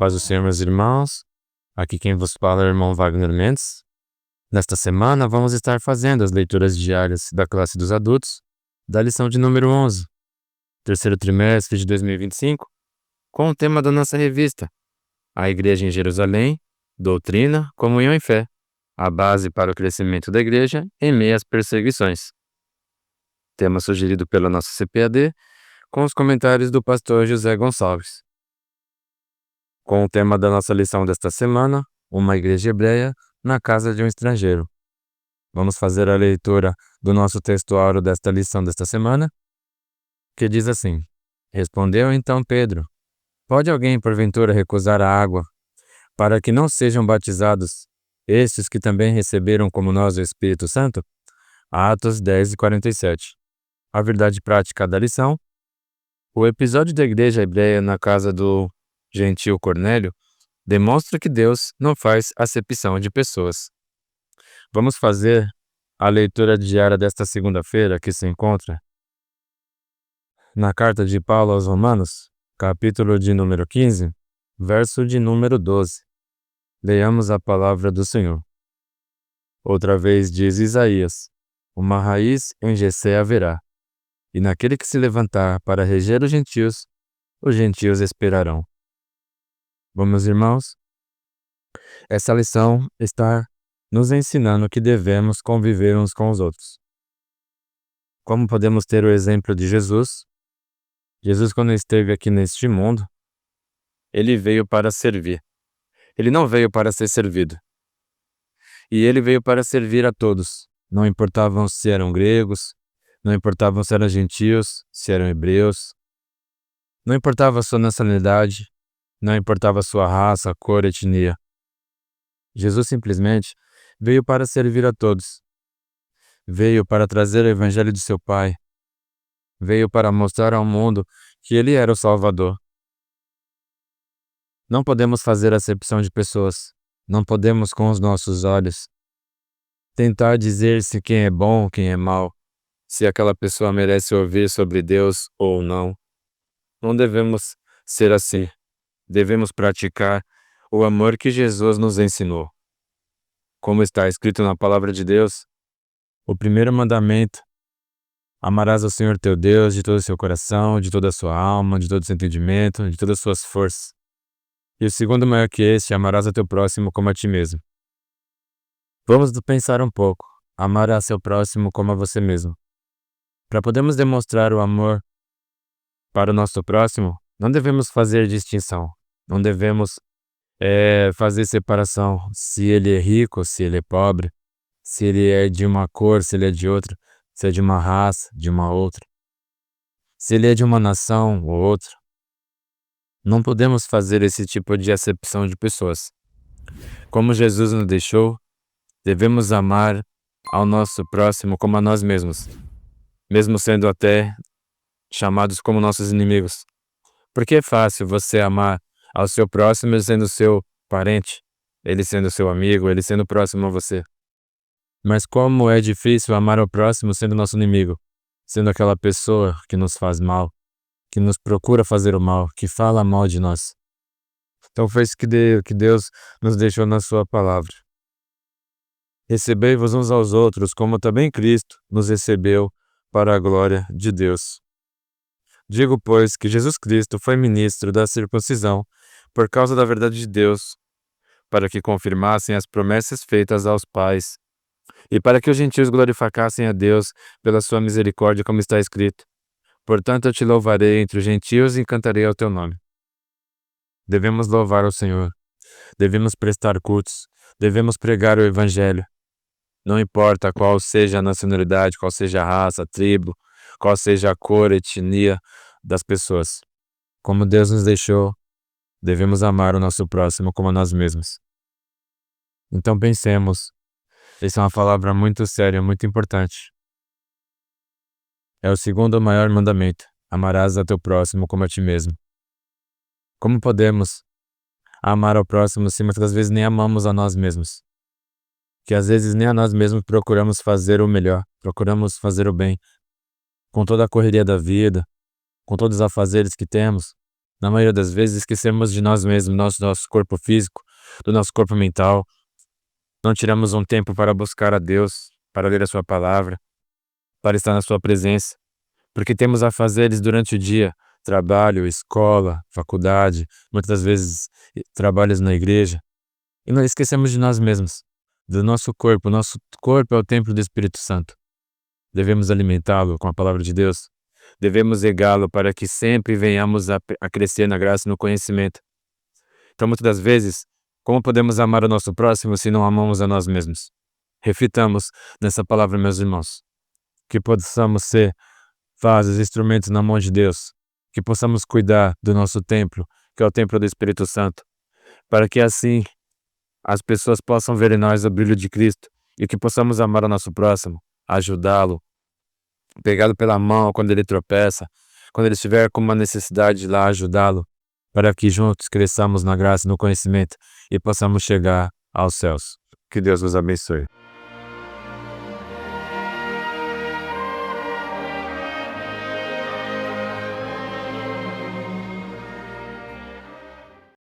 paz do Senhor, meus irmãos. Aqui quem vos fala é o irmão Wagner Mendes. Nesta semana vamos estar fazendo as leituras diárias da classe dos adultos, da lição de número 11, terceiro trimestre de 2025, com o tema da nossa revista, A Igreja em Jerusalém, Doutrina, Comunhão e Fé, a base para o crescimento da igreja em meio às perseguições. Tema sugerido pela nossa CPAD, com os comentários do pastor José Gonçalves. Com o tema da nossa lição desta semana, uma igreja hebreia na casa de um estrangeiro. Vamos fazer a leitura do nosso texto áureo desta lição desta semana, que diz assim: Respondeu então Pedro: Pode alguém porventura recusar a água, para que não sejam batizados estes que também receberam como nós o Espírito Santo? Atos 10:47. A verdade prática da lição. O episódio da igreja hebreia na casa do gentil Cornélio demonstra que Deus não faz acepção de pessoas. Vamos fazer a leitura diária desta segunda-feira, que se encontra na carta de Paulo aos Romanos, capítulo de número 15, verso de número 12. Leiamos a palavra do Senhor. Outra vez diz Isaías: Uma raiz em Jessé haverá, e naquele que se levantar para reger os gentios esperarão. Bom, meus irmãos, essa lição está nos ensinando que devemos conviver uns com os outros. Como podemos ter o exemplo de Jesus? Jesus, quando esteve aqui neste mundo, ele veio para servir. Ele não veio para ser servido. E ele veio para servir a todos. Não importavam se eram gregos, não importavam se eram gentios, se eram hebreus. Não importava a sua nacionalidade, não importava a sua raça, cor, etnia. Jesus simplesmente veio para servir a todos. Veio para trazer o evangelho de seu Pai. Veio para mostrar ao mundo que ele era o Salvador. Não podemos fazer acepção de pessoas. Não podemos, com os nossos olhos, tentar dizer se quem é bom, quem é mau, se aquela pessoa merece ouvir sobre Deus ou não. Não devemos ser assim. Devemos praticar o amor que Jesus nos ensinou. Como está escrito na palavra de Deus, o primeiro mandamento: amarás ao Senhor teu Deus de todo o seu coração, de toda a sua alma, de todo o seu entendimento, de todas as suas forças. E o segundo maior que este: amarás ao teu próximo como a ti mesmo. Vamos pensar um pouco. Amar a seu próximo como a você mesmo. Para podermos demonstrar o amor para o nosso próximo, não devemos fazer distinção. Não devemos fazer separação, se ele é rico, se ele é pobre, se ele é de uma cor, se ele é de outra, se é de uma raça, de uma outra, se ele é de uma nação ou outra. Não podemos fazer esse tipo de acepção de pessoas. Como Jesus nos deixou, devemos amar ao nosso próximo como a nós mesmos, mesmo sendo até chamados como nossos inimigos. Porque é fácil você amar ao seu próximo ele sendo seu parente, ele sendo seu amigo, ele sendo próximo a você. Mas como é difícil amar ao próximo sendo nosso inimigo, sendo aquela pessoa que nos faz mal, que nos procura fazer o mal, que fala mal de nós. Então foi isso que Deus nos deixou na sua palavra. Recebei-vos uns aos outros, como também Cristo nos recebeu para a glória de Deus. Digo, pois, que Jesus Cristo foi ministro da circuncisão por causa da verdade de Deus, para que confirmassem as promessas feitas aos pais, e para que os gentios glorificassem a Deus pela sua misericórdia, como está escrito: Portanto eu te louvarei entre os gentios e cantarei ao teu nome. Devemos louvar ao Senhor, devemos prestar cultos, devemos pregar o evangelho. Não importa qual seja a nacionalidade, qual seja a raça, a tribo, qual seja a cor, a etnia das pessoas. Como Deus nos deixou, devemos amar o nosso próximo como a nós mesmos. Então pensemos, essa é uma palavra muito séria, muito importante. É o segundo maior mandamento: amarás a teu próximo como a ti mesmo. Como podemos amar ao próximo se muitas vezes nem amamos a nós mesmos? Que às vezes nem a nós mesmos procuramos fazer o melhor, procuramos fazer o bem. Com toda a correria da vida, com todos os afazeres que temos, Na maioria das vezes, esquecemos de nós mesmos, nosso corpo físico, do nosso corpo mental. Não tiramos um tempo para buscar a Deus, para ler a sua palavra, para estar na sua presença, porque temos afazeres durante o dia, trabalho, escola, faculdade, muitas vezes trabalhos na igreja, e nós esquecemos de nós mesmos, do nosso corpo. Nosso corpo é o templo do Espírito Santo. Devemos alimentá-lo com a palavra de Deus. Devemos regá-lo para que sempre venhamos a crescer na graça e no conhecimento. Então, muitas das vezes, como podemos amar o nosso próximo se não amamos a nós mesmos? Reflitamos nessa palavra, meus irmãos. Que possamos ser vasos, instrumentos na mão de Deus. Que possamos cuidar do nosso templo, que é o templo do Espírito Santo. Para que assim as pessoas possam ver em nós o brilho de Cristo. E que possamos amar o nosso próximo, ajudá-lo, pegá-lo pela mão quando ele tropeça, quando ele estiver com uma necessidade de lá, ajudá-lo, para que juntos cresçamos na graça e no conhecimento e possamos chegar aos céus. Que Deus nos abençoe.